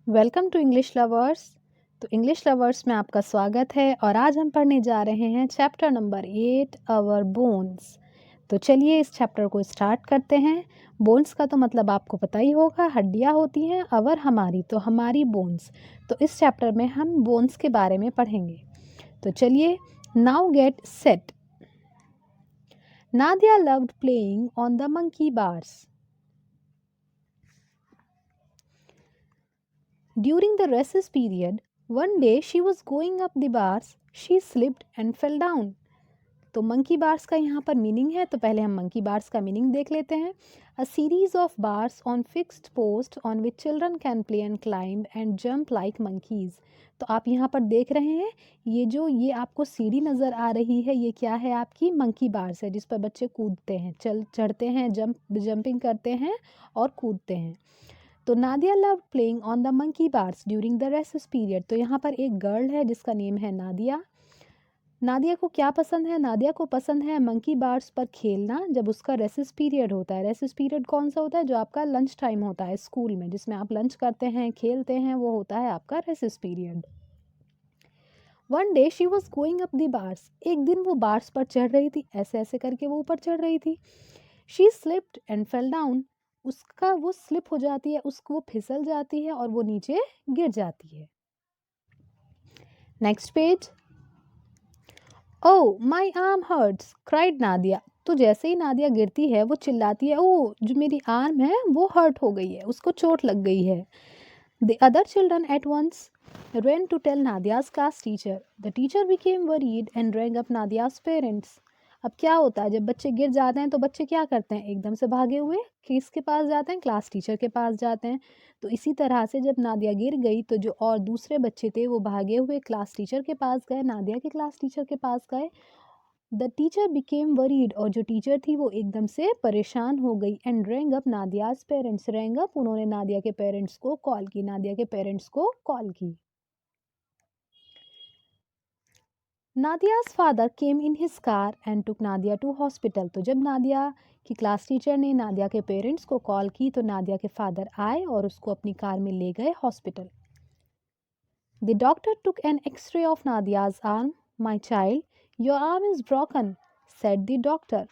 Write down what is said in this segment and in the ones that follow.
Welcome to English lovers. तो English lovers में आपका स्वागत है और आज हम पढ़ने जा रहे हैं चैप्टर नंबर 8 आवर बोन्स। तो चलिए इस चैप्टर को स्टार्ट करते हैं। बोन्स का तो मतलब आपको पता ही होगा, हड्डियाँ होती हैं। अवर हमारी तो हमारी बोन्स। तो इस चैप्टर में हम बोन्स के बारे में पढ़ेंगे। तो चलिए, now get set. Nadia loved playing on the monkey bars. During the recess period, one day she was going up the bars, she slipped and fell down. तो मंकी बार्स का यहाँ पर मीनिंग है, तो पहले हम मंकी बार्स का meaning देख लेते हैं। A series of bars on fixed post on which children can play and climb and jump like monkeys. तो आप यहाँ पर देख रहे हैं, ये आपको सीढ़ी नज़र आ रही है, ये क्या है? आपकी मंकी बार्स है, जिस पर बच्चे कूदते हैं, चढ़ते हैं, जंपिंग करते हैं और कूदते हैं। तो Nadia love playing on the monkey bars during the recess period. तो यहाँ पर एक गर्ल है जिसका नेम है नादिया। नादिया को क्या पसंद है? नादिया को पसंद है मंकी बार्स पर खेलना जब उसका रेसेस पीरियड होता है। रेसेस पीरियड कौन सा होता है? जो आपका लंच टाइम होता है स्कूल में, जिसमें आप लंच करते हैं, खेलते हैं, वो होता है आपका recess period. One day she was going up the bars. एक दिन वो बार्स पर चढ़ रही थी, ऐसे ऐसे करके वो ऊपर चढ़ रही थी। She slipped and fell down. उसका वो स्लिप हो जाती है, उसको वो फिसल जाती है और वो नीचे गिर जाती है। Next page. Oh my arm hurts cried Nadia. तो जैसे ही नादिया गिरती है वो चिल्लाती है, ओह जो मेरी आर्म है वो हर्ट हो गई है, उसको चोट लग गई है। The other children at once ran to tell Nadia's class teacher. The teacher became worried and rang up Nadia's parents. अब क्या होता है, जब बच्चे गिर जाते हैं तो बच्चे क्या करते हैं? एकदम से भागे हुए किसके पास जाते हैं? क्लास टीचर के पास जाते हैं। तो इसी तरह से जब नादिया गिर गई तो जो और दूसरे बच्चे थे वो भागे हुए क्लास टीचर के पास गए, नादिया के क्लास टीचर के पास गए। The teacher became worried. और जो टीचर थी वो एकदम से परेशान हो गई। And rang up Nadia's parents. Rang up, उन्होंने नादिया के पेरेंट्स को कॉल की, नादिया के पेरेंट्स को कॉल की। Nadia's father came in his car and took Nadia to hospital. तो जब नादिया की क्लास टीचर ने नादिया के पेरेंट्स को कॉल की तो नादिया के फादर आए और उसको अपनी कार में ले गए hospital. The doctor took an X-ray of Nadia's arm. My child, your arm is broken, said the doctor.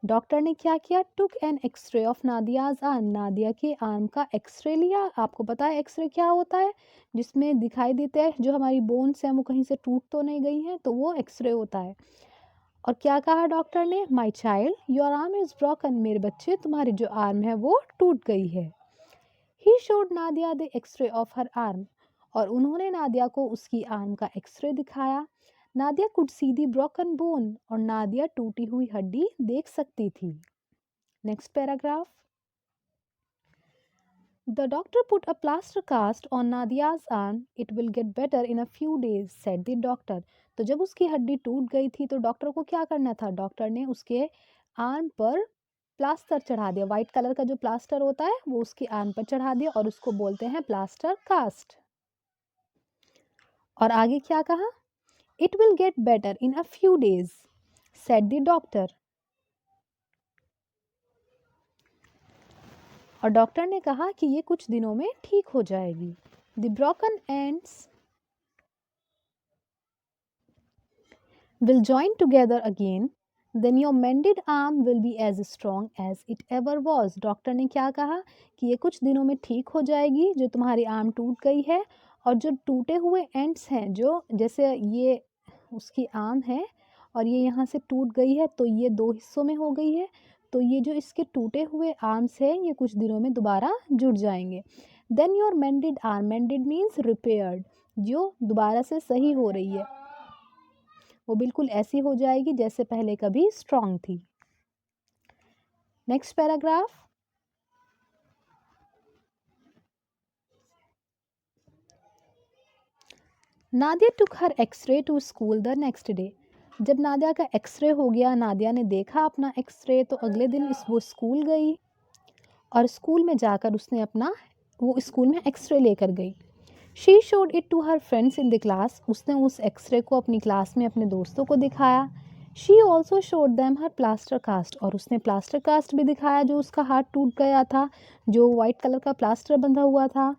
Doctor ने क्या किया? Took an X-ray of Nadia's arm. Nadia के आर्म का एक्सरे लिया। आपको पता है एक्सरे क्या होता है? जिसमें दिखाई देते हैं जो हमारी बोन्स हैं वो कहीं से टूट तो नहीं गई हैं, तो वो एक्सरे होता है। और क्या कहा डॉक्टर ने? माई child, your arm is broken. मेरे बच्चे, तुम्हारी जो आर्म है वो टूट गई है। He showed Nadia the x-ray of her arm. और उन्होंने नादिया को उसकी आर्म का एक्सरे दिखाया। Nadia could see the broken bone. और नादिया टूटी हुई हड्डी देख सकती थी। Next paragraph. The doctor put a plaster cast on Nadia's arm. It will get better in a few days, said the doctor. तो जब उसकी हड्डी टूट गई थी तो डॉक्टर को क्या करना था? डॉक्टर ने उसके आर्म पर प्लास्टर चढ़ा दिया। वाइट कलर का जो प्लास्टर होता है वो उसकी आर्म पर चढ़ा दिया और उसको बोलते हैं प्लास्टर कास्ट। और आगे क्या कहा? It will get better in a few days, said the doctor. और डॉक्टर ने कहा कि ये कुछ दिनों में ठीक हो जाएगी। The broken ends will join together again, then your mended arm will be as strong as it ever was. Doctor ने क्या कहा कि ये कुछ दिनों में ठीक हो जाएगी, जो तुम्हारी आर्म टूट गई है और जो टूटे हुए एंड्स हैं, जो जैसे ये उसकी आर्म है और ये यहाँ से टूट गई है तो ये दो हिस्सों में हो गई है, तो ये जो इसके टूटे हुए आर्म्स हैं ये कुछ दिनों में दोबारा जुड़ जाएंगे। Then your mended arm, mended means repaired, जो दोबारा से सही हो रही है, वो बिल्कुल ऐसी हो जाएगी जैसे पहले कभी स्ट्रॉन्ग थी। Next paragraph. Nadia took her x-ray to school the next day. जब नादिया का एक्सरे हो गया, नादिया ने देखा अपना एक्सरे, तो अगले दिन वो स्कूल गई और स्कूल में जाकर उसने अपना वो स्कूल में एक्सरे लेकर गई। She showed it to her friends in the class. उसने उस एक्सरे को अपनी क्लास में अपने दोस्तों को दिखाया। She also showed them her plaster cast. और उसने प्लास्टर कास्ट भी दिखाया, जो उसका हाथ टूट गया था, जो वाइट कलर का प्लास्टर बंधा हुआ था।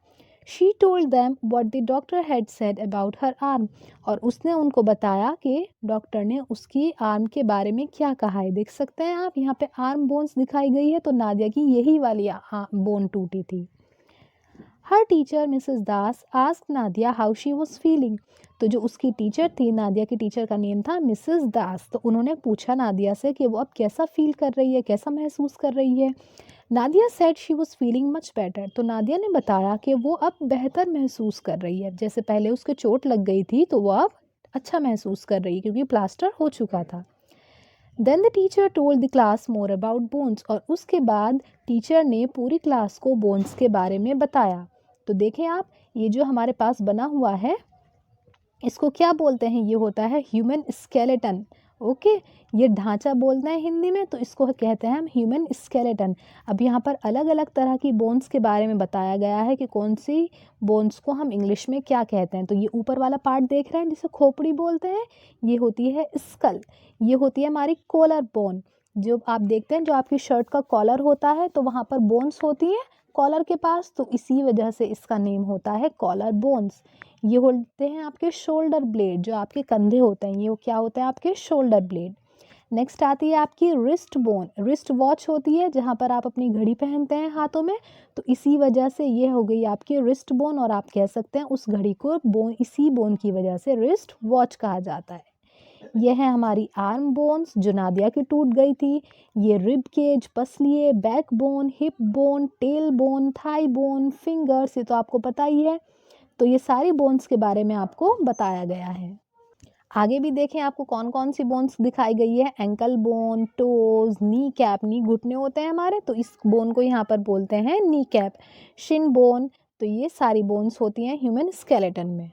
She told them what the doctor had said about her arm, और उसने उनको बताया कि डॉक्टर ने उसकी आर्म के बारे में क्या कहा है। देख सकते हैं आप यहाँ पे आर्म बोन्स दिखाई गई है, तो नादिया की यही वाली बोन टूटी थी। Her teacher Mrs Das asked Nadia how she was feeling, तो जो उसकी टीचर थी, नादिया की टीचर का नेम था मिसेस दास, तो उन्होंने पूछा नादिया से कि वो अब कैसा फील कर रही है, कैसा महसूस कर रही है। Nadia said she was feeling much better, तो नादिया ने बताया कि वो अब बेहतर महसूस कर रही है। जैसे पहले उसके चोट लग गई थी तो वो अब अच्छा महसूस कर रही है क्योंकि प्लास्टर हो चुका था। Then the teacher told the class more about bones, और उसके बाद टीचर ने पूरी क्लास को बोन्स के बारे में बताया। तो देखें आप, ये जो हमारे पास बना हुआ है इसको क्या बोलते हैं, ये होता है ह्यूमन स्केलेटन। ओके, ये ढांचा बोलते हैं हिंदी में, तो इसको कहते हैं हम ह्यूमन स्केलेटन। अब यहाँ पर अलग अलग तरह की बोन्स के बारे में बताया गया है कि कौन सी बोन्स को हम इंग्लिश में क्या कहते हैं। तो ये ऊपर वाला पार्ट देख रहे हैं जिसे खोपड़ी बोलते हैं, ये होती है स्कल। ये होती है हमारी कॉलर बोन, जो आप देखते हैं जो आपकी शर्ट का कॉलर होता है तो वहाँ पर बोन्स होती हैं कॉलर के पास, तो इसी वजह से इसका नेम होता है कॉलर बोन्स। ये होते हैं आपके शोल्डर ब्लेड, जो आपके कंधे होते हैं, ये क्या होते हैं आपके शोल्डर ब्लेड। नेक्स्ट आती है आपकी रिस्ट बोन। रिस्ट वॉच होती है जहाँ पर आप अपनी घड़ी पहनते हैं हाथों में, तो इसी वजह से ये हो गई आपकी रिस्ट बोन, और आप कह सकते हैं उस घड़ी को बोन, इसी बोन की वजह से रिस्ट वॉच कहा जाता है। यह है हमारी आर्म बोन्स जो नादिया की टूट गई थी। ये रिब केज, पसलिए, backbone, hip bone, tailbone, thigh bone, fingers, ये तो आपको पता ही है। तो ये सारी बोन्स के बारे में आपको बताया गया है। आगे भी देखें आपको कौन कौन सी बोन्स दिखाई गई है। Ankle bone, toes, kneecap, knee घुटने होते हैं हमारे, तो इस बोन को यहाँ पर बोलते हैं नी कैप। शिन बोन, तो ये सारी बोन्स होती हैं ह्यूमन स्केलेटन में।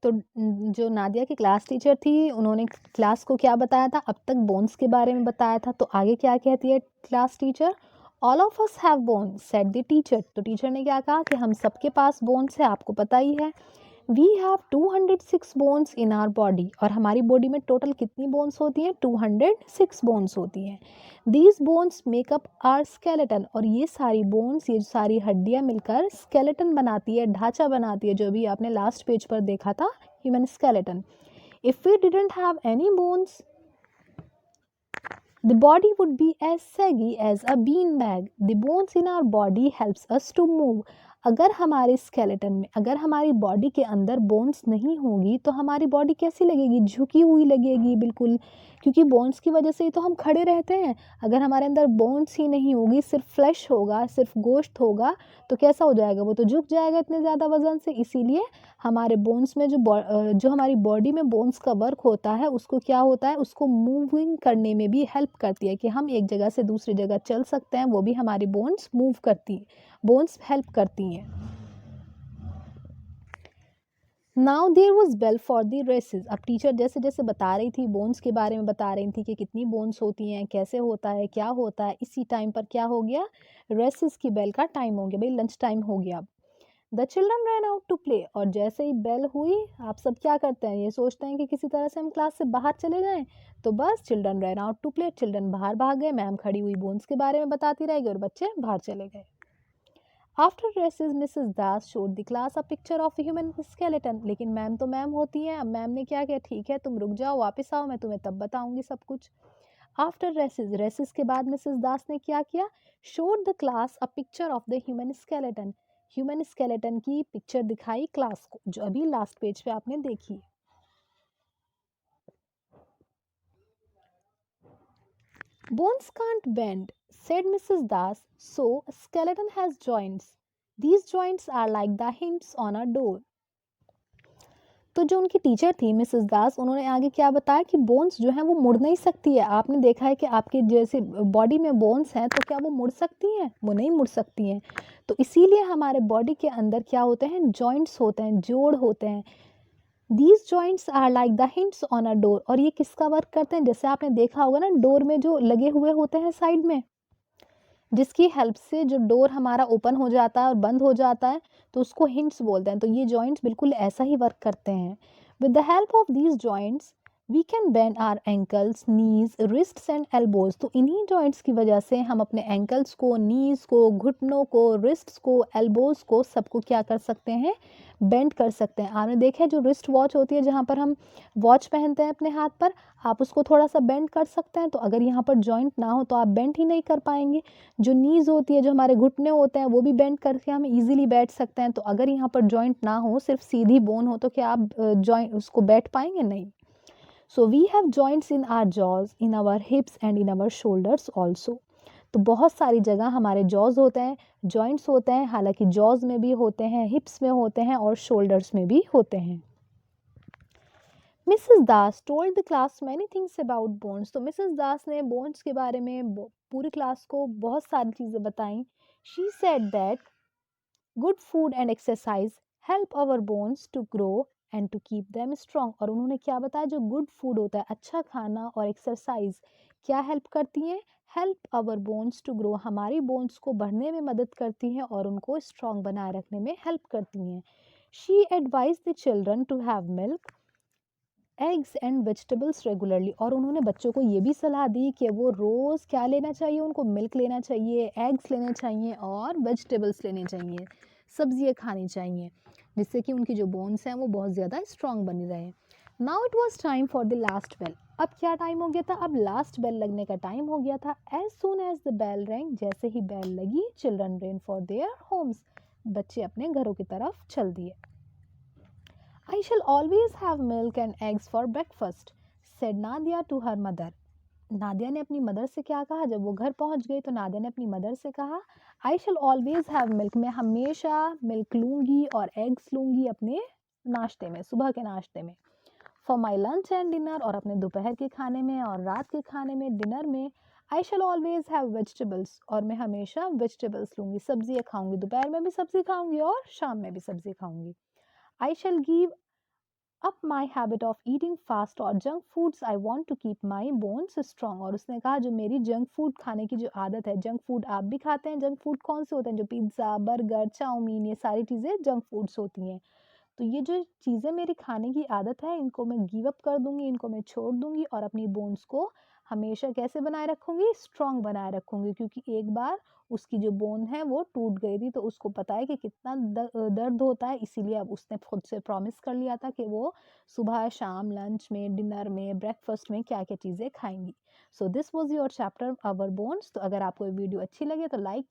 तो जो नादिया की क्लास टीचर थी उन्होंने क्लास को क्या बताया था, अब तक बोन्स के बारे में बताया था, तो आगे क्या कहती है class teacher, all of us have bones said the teacher. तो टीचर ने क्या कहा कि हम सबके पास बोन्स है, आपको पता ही है। We have 206 bones in our body, और हमारी बॉडी में टोटल कितनी बोन्स होती हैं, 206 बोन्स होती हैं। These bones make up our skeleton, और ये सारी बोन्स, ये सारी हड्डियाँ मिलकर स्केलेटन बनाती है, ढांचा बनाती है, जो भी आपने लास्ट पेज पर देखा था human skeleton. If we didn't have any bones the body would be as saggy as a bean bag. The bones in our body helps us to move. अगर हमारे स्केलेटन में, अगर हमारी बॉडी के अंदर बोन्स नहीं होगी तो हमारी बॉडी कैसी लगेगी, झुकी हुई लगेगी बिल्कुल, क्योंकि बोन्स की वजह से ही तो हम खड़े रहते हैं। अगर हमारे अंदर बोन्स ही नहीं होगी, सिर्फ फ्लैश होगा, सिर्फ गोश्त होगा, तो कैसा हो जाएगा, वो तो झुक जाएगा इतने ज़्यादा वजन से। इसीलिए हमारे बोन्स में जो हमारी बॉडी में बोन्स का वर्क होता है उसको क्या होता है, उसको मूविंग करने में भी हेल्प करती है कि हम एक जगह से दूसरी जगह चल सकते हैं, वो भी हमारी बोन्स मूव करती है, बोन्स हेल्प करती हैं। Now there was bell for the recess. अब टीचर जैसे जैसे बता रही थी, बोन्स के बारे में बता रही थी कि कितनी बोन्स होती हैं, कैसे होता है, क्या होता है, इसी टाइम पर क्या हो गया, रेसेस की बेल का टाइम हो गया, भाई लंच टाइम हो गया। The children ran out to play, और जैसे ही बेल हुई आप सब क्या करते हैं, ये सोचते हैं कि किसी तरह से हम क्लास से बाहर चले जाएं, तो बस children ran out to play, children बाहर भाग गए, मैम खड़ी हुई बोन्स के बारे में बताती रहेगी और बच्चे बाहर चले गए। After recess Mrs Das showed the class a picture of human skeleton, लेकिन मैम तो मैम होती हैं, अब मैम ने क्या किया, ठीक है तुम रुक जाओ, वापस आओ, मैं तुम्हें तब बताऊंगी सब कुछ। आफ्टर रेसेस, रेसेस के बाद मिसेस दास ने क्या किया, showed the class a picture of the human skeleton, human skeleton की पिक्चर दिखाई क्लास को, जो अभी लास्ट पेज पे आपने देखी। Bones can't bend said Mrs. Das, so a skeleton has joints. These joints are like the hinges on a door. तो जो उनकी टीचर थी मिसेस दास, उन्होंने आगे क्या बताया कि बोन्स जो है वो मुड़ नहीं सकती है। आपने देखा है कि आपके जैसे बॉडी में बोन्स हैं तो क्या वो मुड़ सकती हैं, वो नहीं मुड़ सकती हैं। तो इसीलिए हमारे बॉडी के अंदर क्या होते हैं, जॉइंट्स होते हैं, जोड़ होते हैं। These joints are like the hinges on a door, और ये किसका वर्क करते हैं, जैसे आपने देखा होगा ना डोर में जो लगे हुए होते हैं साइड में, जिसकी हेल्प से जो डोर हमारा ओपन हो जाता है और बंद हो जाता है, तो उसको हिंट्स बोलते हैं। तो ये जॉइंट्स बिल्कुल ऐसा ही वर्क करते हैं। With the help of these joints we can bend our ankles, knees, wrists and elbows. तो इन्हीं जॉइंट्स की वजह से हम अपने एंकल्स को, नीज को, घुटनों को, रिस्ट्स को, एल्बोज को, सबको क्या कर सकते हैं, बेंड कर सकते हैं। आपने देखा है जो रिस्ट वॉच होती है जहाँ पर हम वॉच पहनते हैं अपने हाथ पर, आप उसको थोड़ा सा बेंड कर सकते हैं। तो अगर यहाँ पर जॉइंट ना हो तो आप बेंड ही नहीं कर पाएंगे। जो नीज होती है, जो हमारे घुटने होते हैं, वो भी बेंड करके हम इजीली बैठ सकते हैं। तो अगर यहाँ पर जॉइंट ना हो, सिर्फ सीधी बोन हो, तो क्या आप जॉइंट उसको बैठ पाएंगे? नहीं। So we have joints in our jaws, in our hips and in our shoulders also. तो बहुत सारी जगह हमारे जॉज होते हैं, जॉइंट्स होते हैं, हालांकि जॉज में भी होते हैं, हिप्स में होते हैं और शोल्डर्स में भी होते हैं। Mrs Das told the class many things about bones. तो मिसेस दास ने बोन्स के बारे में पूरी क्लास को बहुत सारी चीज़ें बताई। She said that good food and exercise help our bones to grow and to keep them strong. और उन्होंने क्या बताया, जो गुड फूड होता है, अच्छा खाना और एक्सरसाइज क्या हेल्प करती हैं, help our bones to grow, हमारी बोन्स को बढ़ने में मदद करती हैं और उनको स्ट्रॉन्ग बनाए रखने में हेल्प करती हैं। She advise the children to have milk, eggs and vegetables regularly. और उन्होंने बच्चों को ये भी सलाह दी कि वो रोज़ क्या लेना चाहिए, उनको मिल्क लेना चाहिए, एग्स लेने चाहिए और वेजिटेबल्स लेने चाहिए, सब्जियाँ खानी चाहिए, जिससे कि उनकी जो बोन्स हैं वो बहुत ज़्यादा स्ट्रॉन्ग बनी रहे। Now it was time for the last bell. अब क्या टाइम हो गया था, अब लास्ट बेल लगने का टाइम हो गया था। As soon as the bell rang, जैसे ही बेल लगी, children ran for their homes, बच्चे अपने घरों की तरफ चल दिए। I shall always have milk and eggs for breakfast, said Nadia to her mother. Nadia ने अपनी मदर से क्या कहा, जब वो घर पहुंच गई तो नादिया ने अपनी मदर से कहा, आई शैल ऑलवेज हैव मिल्क, मैं हमेशा मिल्क लूंगी और एग्स लूंगी अपने नाश्ते में, सुबह के नाश्ते में। For my lunch and dinner, और अपने दोपहर के खाने में और रात के खाने में, डिनर में। आई शैल ऑलवेज हैव वेजिटेबल्स, और मैं हमेशा वेजिटेबल्स लूंगी, सब्जियाँ खाऊंगी, दोपहर में भी सब्जी खाऊंगी और शाम में भी सब्जी खाऊंगी। I shall give up my habit of eating fast और junk foods, I want to keep my bones strong। और उसने कहा जो मेरी जंक फूड खाने की जो आदत है, जंक फूड आप भी खाते हैं, जंक फूड कौन से होते हैं, जो पिज्ज़ा, बर्गर, चाउमीन, ये सारी चीज़ें जंक फूड्स होती हैं। तो ये जो चीज़ें मेरी खाने की आदत है, इनको मैं गिव अप कर दूंगी, इनको मैं छोड़ दूंगी और अपनी बोन्स को हमेशा कैसे बनाए रखूंगी, स्ट्रॉन्ग बनाए रखूंगी। क्योंकि एक बार उसकी जो बोन है वो टूट गई थी, तो उसको पता है कि कितना दर्द होता है, इसीलिए अब उसने खुद से प्रॉमिस कर लिया था कि वो सुबह, शाम, लंच में, डिनर में, ब्रेकफास्ट में क्या क्या चीज़ें खाएंगी। So this was your chapter our bones. तो अगर आपको ये वीडियो अच्छी लगे तो लाइक